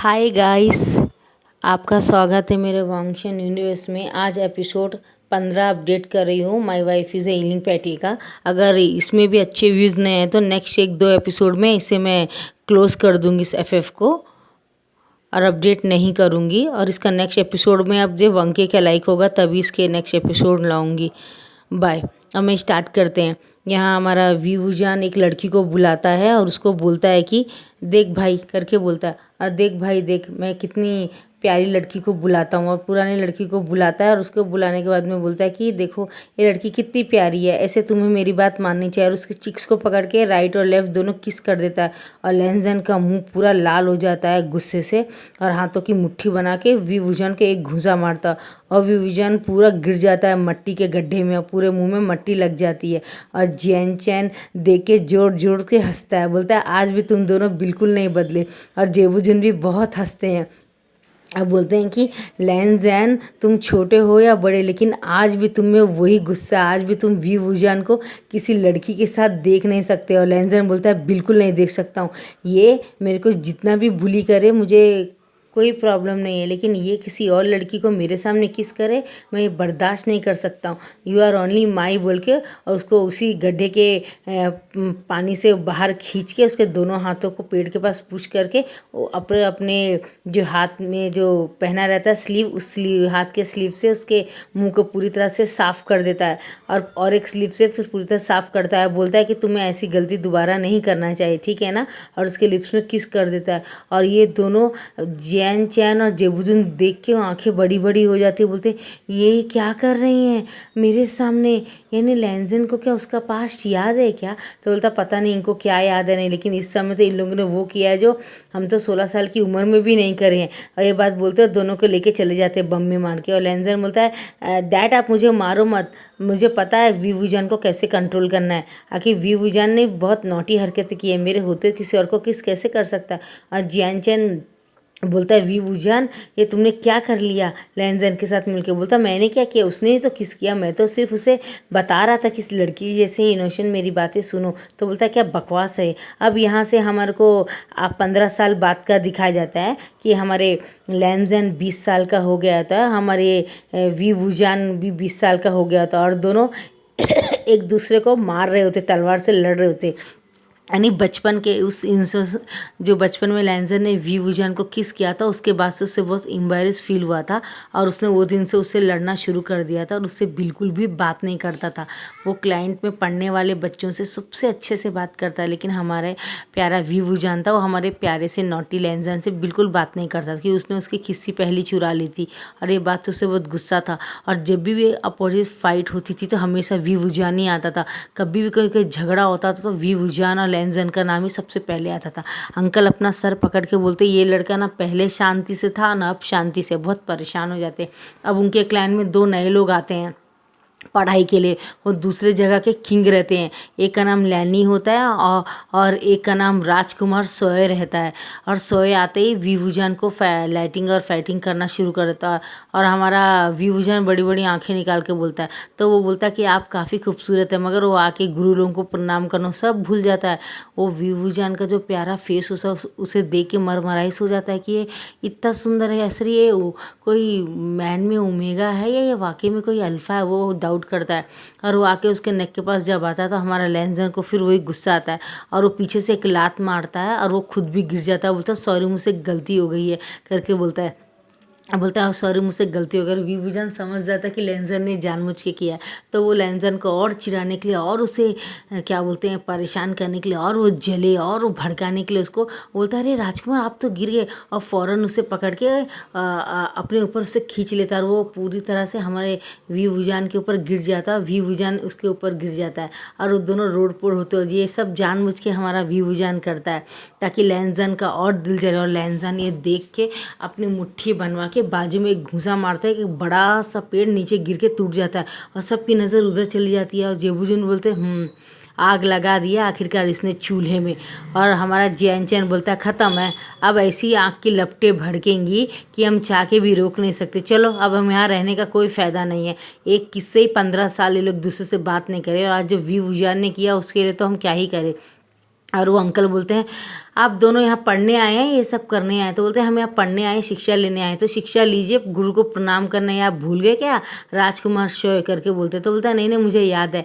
Hi guys, आपका स्वागत है मेरे वांगशन यूनिवर्स में। आज एपिसोड 15 अपडेट कर रही हूँ। My wife is a healing patty का। अगर इसमें भी अच्छे व्यूज़ नहीं आए तो नेक्स्ट एक दो एपिसोड में इसे मैं क्लोज़ कर दूँगी इस एफएफ को और अपडेट नहीं करूँगी। और इसका नेक्स्ट एपिसोड में अब जो 1K का लाइक होगा तभी इसके नेक्स्ट एपिसोड लाऊँगी। बाय। अब मैं स्टार्ट करते हैं। यहाँ हमारा वीवूजान एक लड़की को बुलाता है और उसको बोलता है कि देख भाई करके बोलता है, और देख भाई देख मैं कितनी प्यारी लड़की को बुलाता हूँ। और पुरानी लड़की को बुलाता है और उसको बुलाने के बाद में बोलता है कि देखो ये लड़की कितनी प्यारी है, ऐसे तुम्हें मेरी बात माननी चाहिए। और उसके चिक्स को पकड़ के राइट और लेफ्ट दोनों किस कर देता है और लेंजन का मुंह पूरा लाल हो जाता है गुस्से से और हाथों की मुट्ठी बना के वीवूजान के एक घूंसा मारता है और वीवूजान पूरा गिर जाता है मट्टी के गड्ढे में और पूरे मुंह में मट्टी लग जाती है। और जियान चैन देख के जोर जोर के हंसता है, बोलता है आज भी तुम दोनों बिल्कुल नहीं बदले। और जेबूजुन भी बहुत हंसते हैं। अब बोलते हैं कि लैनजैन तुम छोटे हो या बड़े, लेकिन आज भी तुम में वही गुस्सा, आज भी तुम वीवूजान को किसी लड़की के साथ देख नहीं सकते। और लैनजैन बोलता है बिल्कुल नहीं देख सकता हूँ, ये मेरे को जितना भी बुली करे मुझे कोई प्रॉब्लम नहीं है, लेकिन ये किसी और लड़की को मेरे सामने किस करे मैं ये बर्दाश्त नहीं कर सकता हूँ। यू आर ओनली माई बोल के और उसको उसी गड्ढे के पानी से बाहर खींच के उसके दोनों हाथों को पेड़ के पास पुश करके वो अपने अपने जो हाथ में जो पहना रहता है स्लीव, उस स्लीव हाथ के स्लीव से उसके मुंह को पूरी तरह से साफ़ कर देता है और एक स्लीव से फिर पूरी तरह साफ़ करता है। बोलता है कि तुम्हें ऐसी गलती दोबारा नहीं करना चाहिए, ठीक है ना। और उसके लिप्स में किस कर देता है। और ये दोनों जियान चैन और जेबूजुन देख के आंखें बड़ी बड़ी हो जाती है। बोलते ये क्या कर रही हैं मेरे सामने, यानी लैनजन को क्या उसका पास्ट याद है क्या। तो बोलता पता नहीं इनको क्या याद है नहीं, लेकिन इस समय तो इन लोगों ने वो किया है जो हम तो 16 साल की उम्र में भी नहीं करे हैं। और ये बात बोलते हैं दोनों को लेके चले जाते हैं बम में मार के। और लैनजन बोलता है डैड आप मुझे मारो मत, मुझे पता है वीवूजान को कैसे कंट्रोल करना है। आखिर वीवूजान ने बहुत नॉटी हरकतें की है, मेरे होते हुए किसी और को किस कैसे कर सकता है। और जियान चैन बोलता है वीवूजान ये तुमने क्या कर लिया लैनजन के साथ मिलके। बोलता मैंने क्या किया, उसने ही तो किस किया, मैं तो सिर्फ उसे बता रहा था कि इस लड़की जैसे इनोसेंट मेरी बातें सुनो। तो बोलता है क्या बकवास है। अब यहाँ से हमारे को 15 साल बाद का दिखाया जाता है कि हमारे लैनजन 20 साल का हो गया था, हमारे वीवूजान भी 20 साल का हो गया था और दोनों एक दूसरे को मार रहे होते, तलवार से लड़ रहे होते। यानी बचपन के उस इंसिडेंस जो बचपन में लैनजन ने वीवूजान को किस किया था उसके बाद से उससे बहुत एम्बैरेस फील हुआ था और उसने वो दिन से उससे लड़ना शुरू कर दिया था और उससे बिल्कुल भी बात नहीं करता था। वो क्लाइंट में पढ़ने वाले बच्चों से सबसे अच्छे से बात करता है, लेकिन हमारे प्यारा वीवूजान था वो हमारे प्यारे से नॉटी लैनजन से बिल्कुल बात नहीं करता था कि उसने उसकी किस्सी पहली चुरा ली थी। और ये बात से उससे बहुत गुस्सा था। और जब भी अपोजिट फाइट होती थी तो हमेशा वीवूजान ही आता था। कभी भी कोई झगड़ा होता था तो वीवूजान और लैनजन का नाम ही सबसे पहले आता था। अंकल अपना सर पकड़ के बोलते ये लड़का ना पहले शांति से था ना अब शांति से, बहुत परेशान हो जाते। अब उनके क्लैन में 2 नए लोग आते हैं पढ़ाई के लिए, वो दूसरे जगह के किंग रहते हैं। एक का नाम लैनी होता है और एक का नाम राजकुमार सोए रहता है। और सोए आते ही वीवूजान को लाइटिंग और फाइटिंग करना शुरू कर देता है। और हमारा वीवूजान बड़ी बड़ी आंखें निकाल के बोलता है, तो वो बोलता है कि आप काफ़ी खूबसूरत है, मगर वो आके गुरु लोगों को प्रणाम करना सब भूल जाता है। वो वीवूजान का जो प्यारा फेस उसे देख के मरमराइश हो जाता है कि ये इतना सुंदर है, असर ये कोई मैन में ओमेगा है या ये वाकई में कोई अल्फ़ा है, वो डाउट करता है। और वो आके उसके नेक के पास जब आता है तो हमारा लैनजन को फिर वही गुस्सा आता है और वो पीछे से एक लात मारता है और वो खुद भी गिर जाता है। बोलता है सॉरी मुझसे गलती हो गई है करके बोलता है सॉरी मुझसे गलती हो गई। वीवूजान समझ जाता है कि लैनजन ने जानबूझ के किया है, तो वो लैनजन को और चिढ़ाने के लिए और उसे क्या बोलते हैं परेशान करने के लिए और वो जले और वो भड़काने के लिए उसको बोलता है अरे राजकुमार आप तो गिर गए, और फ़ौरन उसे पकड़ के अपने ऊपर उसे खींच लेता है और वो पूरी तरह से हमारे वीवूजान के ऊपर गिर जाता है। वीवूजान उसके ऊपर गिर जाता है और वो दोनों रोड पर होते हो। ये सब जानबूझ के हमारा वीवूजान करता है ताकि लैनजन का और दिल जले। और लैनजन ये देख के अपनी मुट्ठी बनवा के बाजू में एक घूंसा मारता है कि बड़ा सा पेड़ नीचे गिर के टूट जाता है और सबकी नज़र उधर चली जाती है। और जेबूजुन बोलते आग लगा दिया आखिरकार इसने चूल्हे में। और हमारा जियान चैन बोलता है ख़त्म है, अब ऐसी आग की लपटें भड़केंगी कि हम चाह के भी रोक नहीं सकते। चलो अब हम यहाँ रहने का कोई फ़ायदा नहीं है। एक किससे ही 15 साल ये लोग दूसरे से बात नहीं करें और आज जो वीवूजान ने किया उसके लिए तो हम क्या ही करें। और वो अंकल बोलते हैं आप दोनों यहाँ पढ़ने आए हैं ये सब करने आए हैं? तो बोलते हैं हम यहाँ पढ़ने आए, शिक्षा लेने आए हैं। तो शिक्षा लीजिए, गुरु को प्रणाम करना या आप भूल गए क्या? राजकुमार शॉय करके बोलते हैं। तो बोलता है नहीं नहीं मुझे याद है।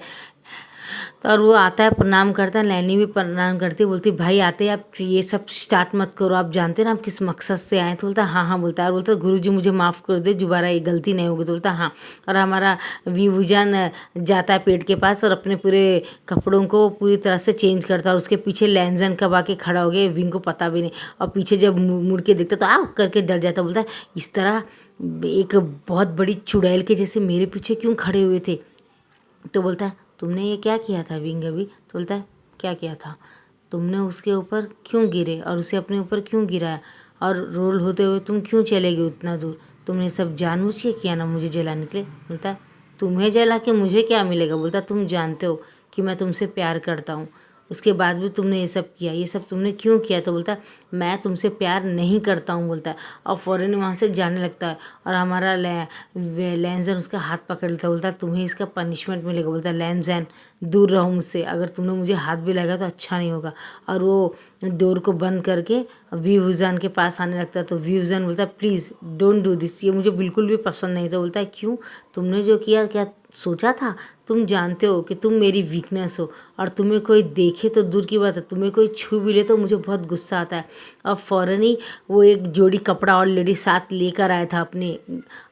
तो और वो आता है, प्रणाम करता है, नैनी भी प्रणाम करती है, बोलती भाई आते हैं आप ये सब स्टार्ट मत करो, आप जानते हैं ना आप किस मकसद से आए। तो बोलता है हाँ हाँ बोलता है। और बोलता है गुरुजी मुझे माफ़ कर दे, दोबारा ये गलती नहीं होगी। तो बोलता है हाँ। और हमारा विभूजन जाता है पेट के पास और अपने पूरे कपड़ों को पूरी तरह से चेंज करता है। और उसके पीछे लैंजन कब आके खड़ा हो गया विंग को पता भी नहीं। और पीछे जब मुड़ के देखता तो आ करके डर जाता। बोलता है इस तरह एक बहुत बड़ी चुड़ैल के जैसे मेरे पीछे क्यों खड़े हुए थे। तो बोलता है तुमने ये क्या किया था विंग अभी। तो बोलता है क्या किया था, तुमने उसके ऊपर क्यों गिरे और उसे अपने ऊपर क्यों गिराया, और रोल होते हुए तुम क्यों चले गए उतना दूर, तुमने सब जानबूझ के किया ना मुझे जलाने के लिए। बोलता है तुम्हें जला के मुझे क्या मिलेगा। बोलता तुम जानते हो कि मैं तुमसे प्यार करता हूँ, उसके बाद भी तुमने ये सब किया, ये सब तुमने क्यों किया। तो बोलता है मैं तुमसे प्यार नहीं करता हूँ बोलता है। और फ़ौरन वहाँ से जाने लगता है। और हमारा लैंजन उसका हाथ पकड़ लेता है। बोलता है तुम्हें इसका पनिशमेंट मिलेगा। बोलता है लैंजन दूर रहो मुझसे, अगर तुमने मुझे हाथ भी लगाया तो अच्छा नहीं होगा। और वो डोर को बंद करके विभूजन के पास आने लगता है। तो विभूजन बोलता है प्लीज़ डोंट डू दिस, ये मुझे बिल्कुल भी पसंद नहीं। तो बोलता है क्यों, तुमने जो किया क्या सोचा था, तुम जानते हो कि तुम मेरी वीकनेस हो, और तुम्हें कोई देखे तो दूर की बात है, तुम्हें कोई छू भी ले तो मुझे बहुत गुस्सा आता है। और फ़ौरन ही वो एक जोड़ी कपड़ा और लेडी साथ लेकर आया था अपने,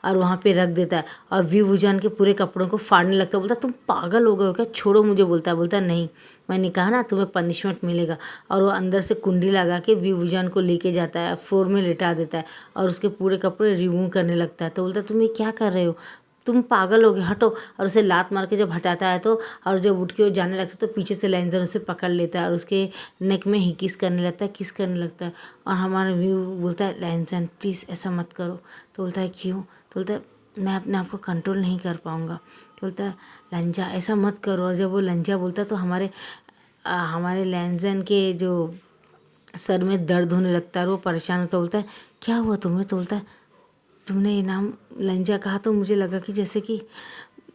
और वहाँ पे रख देता है। और विभूजन के पूरे कपड़ों को फाड़ने लगता है। बोलता तुम पागल हो गए हो क्या, छोड़ो मुझे। बोलता है नहीं मैंने कहा ना तुम्हें पनिशमेंट मिलेगा। और वो अंदर से कुंडी लगा के विभूजन को लेके जाता है, फ्लोर में लेटा देता है और उसके पूरे कपड़े रिमूव करने लगता है। तो बोलता तुम ये क्या कर रहे हो, तुम पागल हो गए, हटो। और उसे लात मार के जब हटाता है तो, और जब उठ के वो जाने लगता है तो पीछे से लैंजन उसे पकड़ लेता है और उसके नेक में ही किस करने लगता है, किस करने लगता है। और हमारा व्यू बोलता है लैंजन प्लीज़ ऐसा मत करो। तो बोलता है क्यों। तो बोलता है मैं अपने आप को कंट्रोल नहीं कर पाऊँगा। तो बोलता है लंजा ऐसा मत करो। और जब वो लंजा बोलता है तो हमारे लैंजन के जो सर में दर्द होने लगता है और वो परेशान होता। बोलता है क्या हुआ तुम्हें। तो बोलता है तुमने ये नाम लंजा कहा तो मुझे लगा कि जैसे कि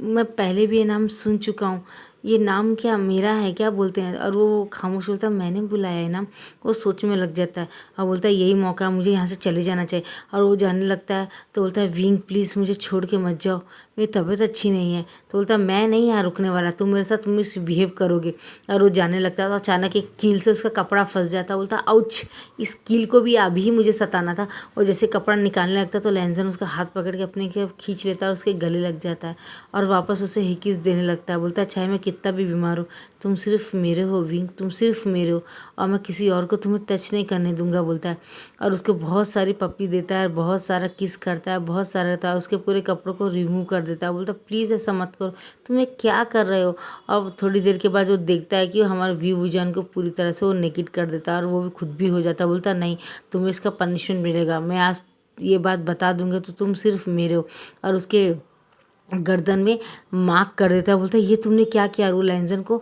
मैं पहले भी ये नाम सुन चुका हूँ, ये नाम क्या मेरा है क्या बोलते हैं। और वो खामोश बोलता है मैंने बुलाया है नाम। वो सोच में लग जाता है और बोलता है यही मौका है, मुझे यहाँ से चले जाना चाहिए। और वो जाने लगता है तो बोलता है विंग प्लीज़ मुझे छोड़ के मत जाओ, मेरी तबीयत अच्छी नहीं है। तो बोलता है मैं नहीं यहाँ रुकने वाला, तुम मेरे साथ मिसबिहेव करोगे। और वो जाने लगता है तो अचानक एक कील से उसका कपड़ा फंस जाता है। बोलता है आउच, इस कील को भी अभी मुझे सताना था। और जैसे कपड़ा निकालने लगता है तो लैंजन उसका हाथ पकड़ के अपने की खींच लेता है और उसके गले लग जाता है और वापस उसे हिकिस देने लगता है। बोलता है चाहे मैं कितना भी बीमार हूँ, तुम सिर्फ मेरे हो विंग, तुम सिर्फ मेरे हो, और मैं किसी और को तुम्हें टच नहीं करने दूंगा। बोलता है और उसको बहुत सारी पप्पी देता है, बहुत सारा किस करता है, बहुत सारा रहता है, उसके पूरे कपड़ों को रिमूव कर देता है। बोलता है प्लीज़ ऐसा मत करो, तुम्हें क्या कर रहे हो। अब थोड़ी देर के बाद वो देखता है कि हमारे विभूजन को पूरी तरह से वो नेकेट कर देता है और वो भी खुद भी हो जाता है। बोलता है नहीं तुम्हें इसका पनिशमेंट मिलेगा, मैं आज ये बात बता दूंगा तो तुम सिर्फ मेरे हो। और उसके गर्दन में मार्क कर देता है। बोलता है ये तुमने क्या किया। और वो लैंजन को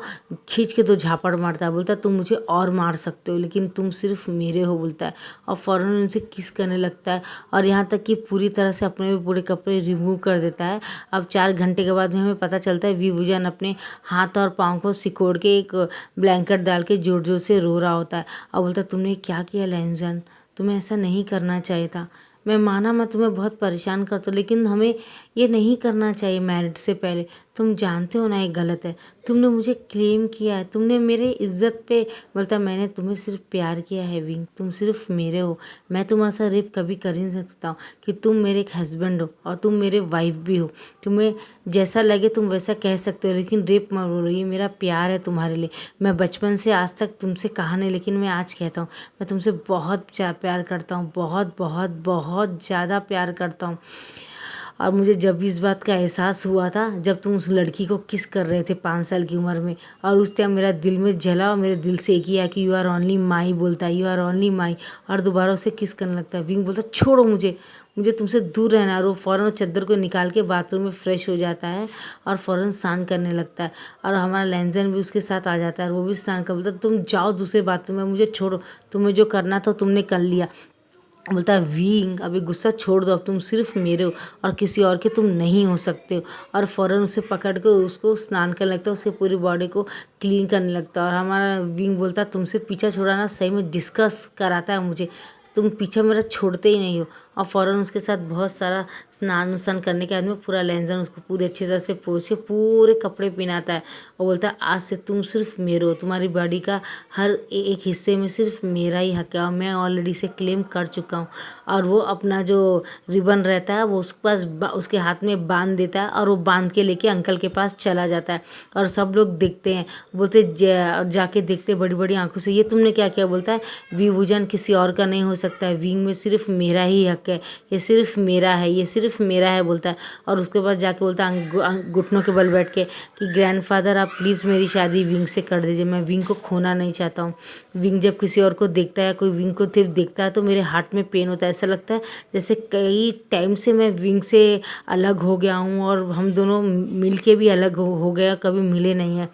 खींच के दो झापड़ मारता है। बोलता है तुम मुझे और मार सकते हो लेकिन तुम सिर्फ मेरे हो। बोलता है और फ़ौरन उनसे किस करने लगता है और यहाँ तक कि पूरी तरह से अपने भी पूरे कपड़े रिमूव कर देता है। अब 4 घंटे के बाद में हमें पता चलता है विभूजन अपने हाथ और पाँव को सिकोड़ के एक ब्लैंकेट डाल के जोर जोर से रो रहा होता है और बोलता है तुमने क्या किया लैंजन, तुम्हें ऐसा नहीं करना चाहिए था। मैं माना मैं तुम्हें बहुत परेशान करता हूँ लेकिन हमें ये नहीं करना चाहिए मैरिज से पहले, तुम जानते हो ना ये गलत है। तुमने मुझे क्लेम किया है, तुमने मेरे इज्जत पे। बोलता मैंने तुम्हें सिर्फ प्यार किया है विंग, तुम सिर्फ मेरे हो, मैं तुम्हारे साथ रेप कभी कर ही नहीं सकता हूँ कि तुम मेरे एक हस्बैंड हो और तुम मेरे वाइफ भी हो। तुम्हें जैसा लगे तुम वैसा कह सकते हो लेकिन रेप मत बोलो, ये मेरा प्यार है तुम्हारे लिए। मैं बचपन से आज तक तुमसे कहा नहीं लेकिन मैं आज कहता हूँ मैं तुमसे बहुत प्यार करता हूँ, बहुत बहुत बहुत ज़्यादा प्यार करता हूँ। और मुझे जब इस बात का एहसास हुआ था जब तुम उस लड़की को किस कर रहे थे 5 साल की उम्र में, और उस टाइम मेरा दिल में जला और मेरे दिल से एक ही आया कि यू आर ओनली माई। बोलता है यू आर ओनली माई और दोबारा उसे किस करने लगता है। विंग बोलता छोड़ो मुझे, मुझे तुमसे दूर रहना। और वो फ़ौरन चादर को निकाल के बाथरूम में फ्रेश हो जाता है और फ़ौरन स्नान करने लगता है और हमारा लैंजन भी उसके साथ आ जाता है और वो भी स्नान कर। बोलता तुम जाओ दूसरे बाथरूम में, मुझे छोड़ो, तुम्हें जो करना था तुमने कर लिया। बोलता है विंग अभी गुस्सा छोड़ दो, अब तुम सिर्फ मेरे हो और किसी और के तुम नहीं हो सकते हो। और फ़ौरन उसे पकड़ के उसको स्नान करने लगता है, उसके पूरी बॉडी को क्लीन करने लगता है। और हमारा विंग बोलता है तुमसे पीछा छुड़ाना सही में डिस्कस कराता है मुझे, तुम पीछा मेरा छोड़ते ही नहीं हो। और फ़ौरन उसके साथ बहुत सारा स्नान उस्नान करने के बाद में पूरा लेंजन उसको पूरी अच्छी तरह से पोंछ के पूरे कपड़े पहनाता है और बोलता है आज से तुम सिर्फ मेरे हो, तुम्हारी बॉडी का हर एक हिस्से में सिर्फ मेरा ही हक है और मैं ऑलरेडी इसे क्लेम कर चुका हूँ। और वो अपना जो रिबन रहता है वो उसके पास उसके हाथ में बांध देता है और वो बांध के लेके अंकल के पास चला जाता है। और सब लोग देखते हैं, बोलते जाके देखते बड़ी बड़ी आंखों से, ये तुमने क्या किया? बोलता है विभूजन किसी और का नहीं हो सकता है, विंग में सिर्फ मेरा ही हक है, ये सिर्फ मेरा है, ये सिर्फ मेरा है बोलता है। और उसके बाद जाके बोलता है घुटनों के बल बैठ के कि ग्रैंडफादर आप प्लीज़ मेरी शादी विंग से कर दीजिए, मैं विंग को खोना नहीं चाहता हूँ। विंग जब किसी और को देखता है, कोई विंग को सिर्फ देखता है तो मेरे हार्ट में पेन होता है, ऐसा लगता है जैसे कई टाइम से मैं विंग से अलग हो गया हूँ और हम दोनों मिल के भी अलग हो गया, कभी मिले नहीं हैं,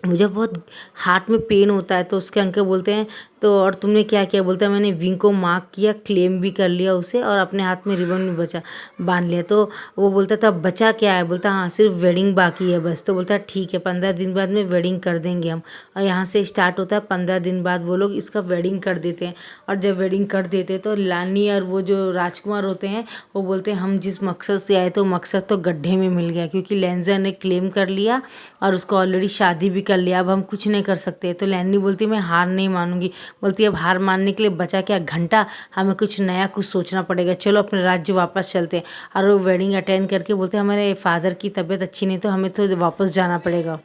मुझे बहुत हार्ट में पेन होता है। तो उसके अंकल बोलते हैं तो और तुमने क्या किया? बोलता है मैंने विंग को मार्क किया, क्लेम भी कर लिया उसे और अपने हाथ में रिबन भी बांध लिया। तो वो बोलता था बचा क्या है? बोलता हाँ सिर्फ वेडिंग बाकी है बस। तो बोलता है ठीक है 15 दिन बाद में वेडिंग कर देंगे हम। और यहाँ से स्टार्ट होता है 15 दिन बाद वो लोग इसका वेडिंग कर देते हैं। और जब वेडिंग कर देते हैं तो लानी और वो जो राजकुमार होते हैं वो बोलते हैं हम जिस मकसद से आए थे वो मकसद तो गड्ढे में मिल गया, क्योंकि लेंजर ने क्लेम कर लिया और उसको ऑलरेडी शादी भी कर लिया, अब हम कुछ नहीं कर सकते। तो लैनी बोलती मैं हार नहीं मानूंगी, बोलती अब हार मानने के लिए बचा क्या घंटा, हमें कुछ नया कुछ सोचना पड़ेगा, चलो अपने राज्य वापस चलते हैं। और वो वेडिंग अटेंड करके बोलते हमारे फादर की तबीयत अच्छी नहीं तो हमें तो वापस जाना पड़ेगा।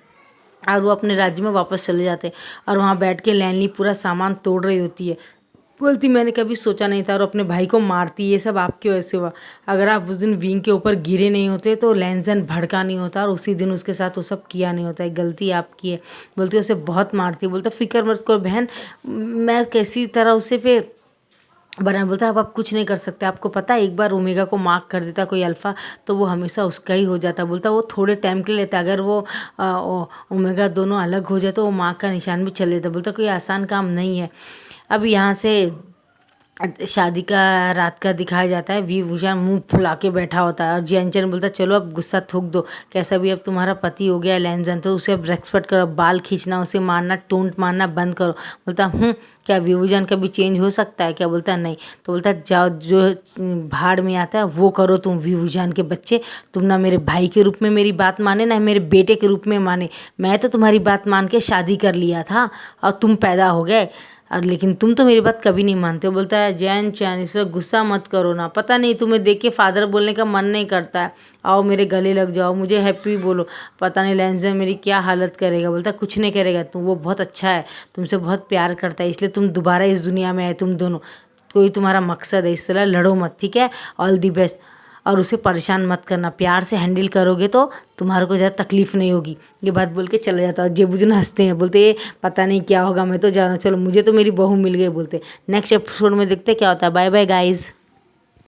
और वो अपने राज्य में वापस चले जाते और वहाँ बैठ के लैनी पूरा सामान तोड़ रही होती है, बोलती मैंने कभी सोचा नहीं था और अपने भाई को मारती, ये सब आपकी वजह से हुआ। अगर आप उस दिन विंग के ऊपर गिरे नहीं होते तो लेंजन भड़का नहीं होता और उसी दिन उसके साथ वो सब किया नहीं होता है, गलती आपकी है। बोलती उसे बहुत मारती, बोलता फिक्र मत करो बहन, मैं कैसी तरह उसे पे बना। बोलता अब आप कुछ नहीं कर सकते, आपको पता है एक बार ओमेगा को मार्क कर देता कोई अल्फ़ा तो वो हमेशा उसका ही हो जाता। बोलता वो थोड़े टाइम के लिए लेता, अगर वो ओमेगा दोनों अलग हो जाए तो वो मार्क का निशान भी चले जाता। बोलता कोई आसान काम नहीं है। अब यहाँ से शादी का रात का दिखाया जाता है, विभूषण मुंह फुला के बैठा होता है और जियांचन बोलता चलो अब गुस्सा थूक दो, कैसा भी अब तुम्हारा पति हो गया लेंजन तो उसे अब रेस्पेक्ट करो, बाल खींचना उसे मारना टोंट मारना बंद करो। बोलता क्या विभूषण कभी चेंज हो सकता है क्या? बोलता नहीं। तो बोलता जाओ जो भाड़ में आता है वो करो तुम विभूषण के बच्चे, तुम ना मेरे भाई के रूप में मेरी बात माने ना मेरे बेटे के रूप में माने, मैं तो तुम्हारी बात मान के शादी कर लिया था और तुम पैदा हो गए और लेकिन तुम तो मेरी बात कभी नहीं मानते हो। बोलता है जैन चैन इससे गुस्सा मत करो ना, पता नहीं तुम्हें देख के फादर बोलने का मन नहीं करता है, आओ मेरे गले लग जाओ मुझे हैप्पी बोलो, पता नहीं लेंजर मेरी क्या हालत करेगा। बोलता कुछ नहीं करेगा, तुम वो बहुत अच्छा है, तुमसे बहुत प्यार करता है इसलिए तुम दोबारा इस दुनिया में आए, तुम दोनों कोई तुम्हारा मकसद है, इस तरह लड़ो मत ठीक है, ऑल दी बेस्ट। और उसे परेशान मत करना, प्यार से हैंडल करोगे तो तुम्हारे को ज़्यादा तकलीफ़ नहीं होगी। ये बात बोल के चला जाता है। जेबूजन हंसते हैं, बोलते ये पता नहीं क्या होगा, मैं तो जा रहा हूँ, चलो मुझे तो मेरी बहू मिल गई। बोलते नेक्स्ट एपिसोड में देखते क्या होता है। Bye bye guys.